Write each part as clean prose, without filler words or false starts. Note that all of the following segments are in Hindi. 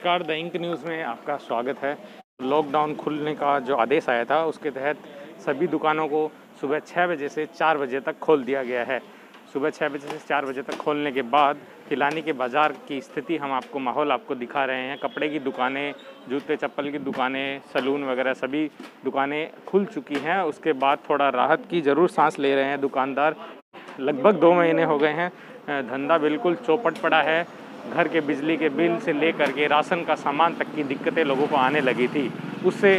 नमस्कार, द इंक न्यूज़ में आपका स्वागत है। लॉकडाउन खुलने का जो आदेश आया था उसके तहत सभी दुकानों को सुबह 6 बजे से 4 बजे तक खोल दिया गया है। सुबह 6 बजे से 4 बजे तक खोलने के बाद तिलानी के बाज़ार की स्थिति हम आपको माहौल आपको दिखा रहे हैं। कपड़े की दुकानें, जूते चप्पल की दुकानें, सैलून वगैरह सभी दुकानें खुल चुकी हैं। उसके बाद थोड़ा राहत की ज़रूर सांस ले रहे हैं दुकानदार। लगभग 2 महीने हो गए हैं, धंधा बिल्कुल चौपट पड़ा है। घर के बिजली के बिल से लेकर के राशन का सामान तक की दिक्कतें लोगों को आने लगी थी। उससे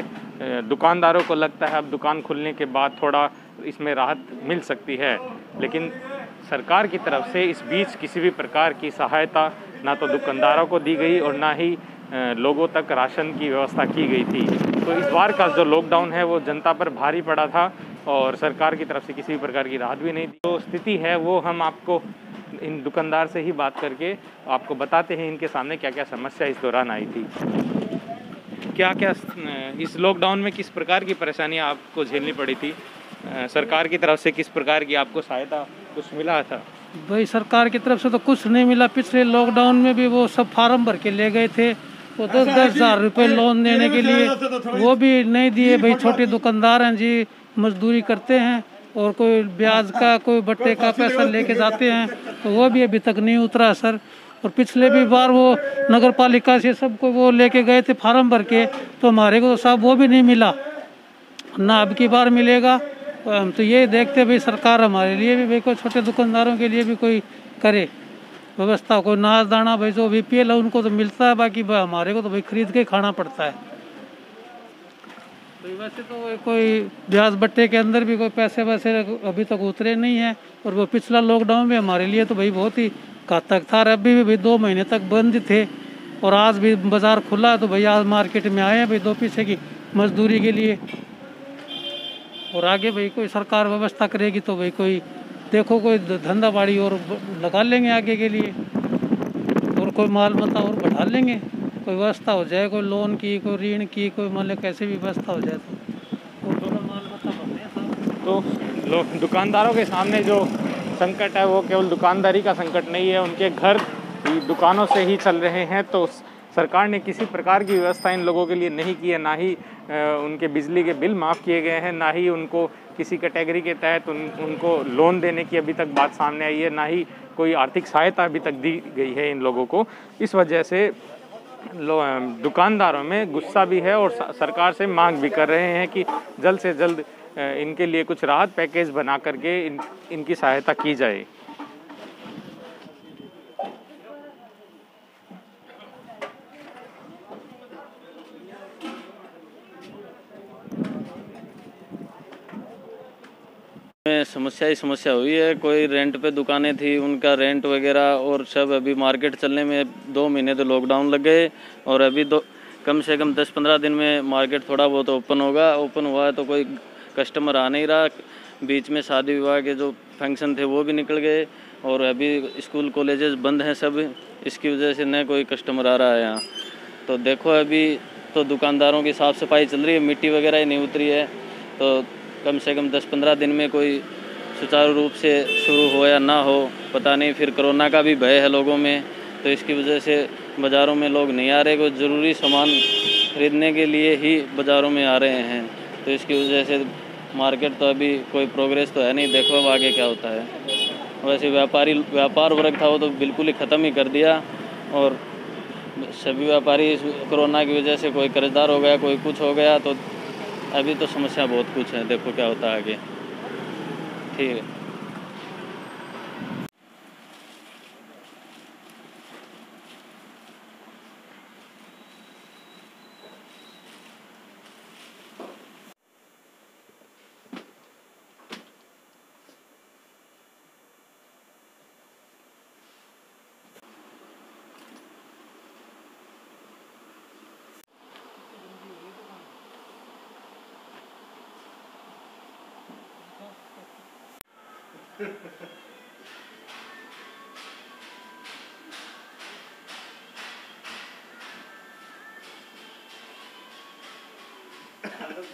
दुकानदारों को लगता है अब दुकान खुलने के बाद थोड़ा इसमें राहत मिल सकती है, लेकिन सरकार की तरफ से इस बीच किसी भी प्रकार की सहायता ना तो दुकानदारों को दी गई और ना ही लोगों तक राशन की व्यवस्था की गई थी। तो इस बार का जो लॉकडाउन है वो जनता पर भारी पड़ा था और सरकार की तरफ से किसी भी प्रकार की राहत भी नहीं दी। तो स्थिति है वो हम आपको इन दुकानदार से ही बात करके आपको बताते हैं इनके सामने क्या क्या समस्या इस दौरान आई थी। क्या क्या इस लॉकडाउन में किस प्रकार की परेशानियां आपको झेलनी पड़ी थी? सरकार की तरफ से किस प्रकार की आपको सहायता कुछ मिला था? भाई सरकार की तरफ से तो कुछ नहीं मिला। पिछले लॉकडाउन में भी वो सब फार्म भर के ले गए थे, वो 10,000 रुपये लोन देने के लिए, वो भी नहीं दिए। भाई छोटे दुकानदार हैं जी, मजदूरी करते हैं और कोई ब्याज का कोई बट्टे का पैसा लेके जाते हैं, तो वो भी अभी तक नहीं उतरा सर। और पिछले भी बार वो नगर पालिका से सबको वो लेके गए थे फार्म भर के, तो हमारे को तो साहब वो भी नहीं मिला, ना अब की बार मिलेगा। हम तो ये देखते भाई सरकार हमारे लिए भी भाई कोई छोटे दुकानदारों के लिए भी कोई करे व्यवस्था, कोई नाश दाना। भाई जो बीपीएल है उनको तो मिलता है, बाकी हमारे को तो भाई खरीद के खाना पड़ता है। तो वैसे तो कोई ब्याज बट्टे के अंदर भी कोई पैसे वैसे अभी तक उतरे नहीं है। और वो पिछला लॉकडाउन में हमारे लिए तो भाई बहुत ही घातक था। और अभी भी भाई 2 महीने तक बंद थे और आज भी बाजार खुला है, तो भाई आज मार्केट में आए हैं भाई 2 पैसे की मजदूरी के लिए। और आगे भाई कोई सरकार व्यवस्था करेगी तो भाई कोई देखो कोई धंधा बाड़ी और लगा लेंगे आगे के लिए, और कोई माल मता और बढ़ा लेंगे, कोई व्यवस्था हो जाए, कोई लोन की, कोई ऋण की, कोई मान लो कैसे भी व्यवस्था हो जाए तो और थोड़ा माल मता बढ़ने हैं। तो लोग दुकानदारों के सामने जो संकट है वो केवल दुकानदारी का संकट नहीं है, उनके घर दुकानों से ही चल रहे हैं। तो सरकार ने किसी प्रकार की व्यवस्था इन लोगों के लिए नहीं की है, ना ही उनके बिजली के बिल माफ़ किए गए हैं, ना ही उनको किसी कैटेगरी के तहत उनको लोन देने की अभी तक बात सामने आई है, ना ही कोई आर्थिक सहायता अभी तक दी गई है इन लोगों को। इस वजह से दुकानदारों में गुस्सा भी है और सरकार से मांग भी कर रहे हैं कि जल्द से जल्द इनके लिए कुछ राहत पैकेज बना करके इनकी सहायता की जाए। में समस्या ही समस्या हुई है। कोई रेंट पे दुकानें थी, उनका रेंट वगैरह और सब अभी मार्केट चलने में 2 महीने तो लॉकडाउन लग गए और अभी तो कम से कम 10-15 दिन में मार्केट थोड़ा बहुत ओपन होगा। ओपन हुआ है तो कोई कस्टमर आ नहीं रहा। बीच में शादी विवाह के जो फंक्शन थे वो भी निकल गए और अभी स्कूल कॉलेजेस बंद हैं सब, इसकी वजह से न कोई कस्टमर आ रहा है यहाँ। तो देखो अभी तो दुकानदारों की साफ़ सफाई चल रही है, मिट्टी वगैरह ही नहीं उतरी है, तो कम से कम 10-15 दिन में कोई सुचारू रूप से शुरू हो या ना हो पता नहीं। फिर कोरोना का भी भय है लोगों में, तो इसकी वजह से बाज़ारों में लोग नहीं आ रहे। कोई ज़रूरी सामान खरीदने के लिए ही बाज़ारों में आ रहे हैं, तो इसकी वजह से मार्केट तो अभी कोई प्रोग्रेस तो है नहीं। देखो अब आगे क्या होता है। वैसे व्यापार वर्ग था वो तो बिल्कुल ही ख़त्म ही कर दिया और सभी व्यापारी कोरोना की वजह से कोई कर्जदार हो गया, कोई कुछ हो गया। तो अभी तो समस्या बहुत कुछ है, देखो क्या होता है आगे। ठीक है।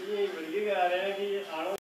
ये बल्कि करा रहे हैं कि ये आड़ो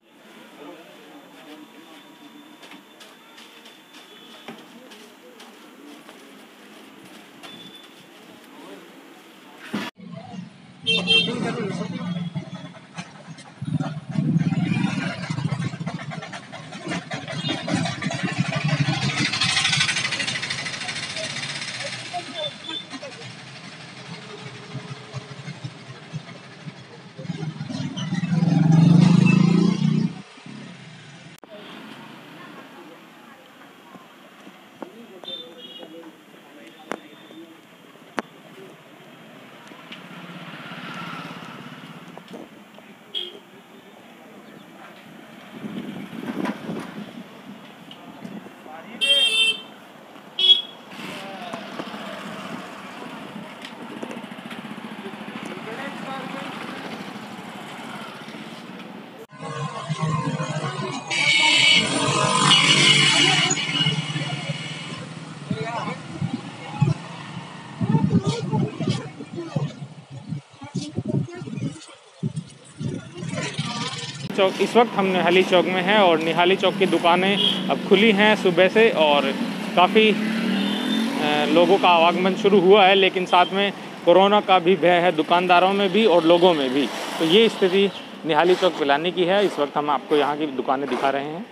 चौक इस वक्त हम निहाली चौक में हैं और निहाली चौक की दुकानें अब खुली हैं सुबह से और काफ़ी लोगों का आवागमन शुरू हुआ है, लेकिन साथ में कोरोना का भी भय है दुकानदारों में भी और लोगों में भी। तो ये स्थिति निहाली चौक पिलानी की है। इस वक्त हम आपको यहाँ की दुकानें दिखा रहे हैं।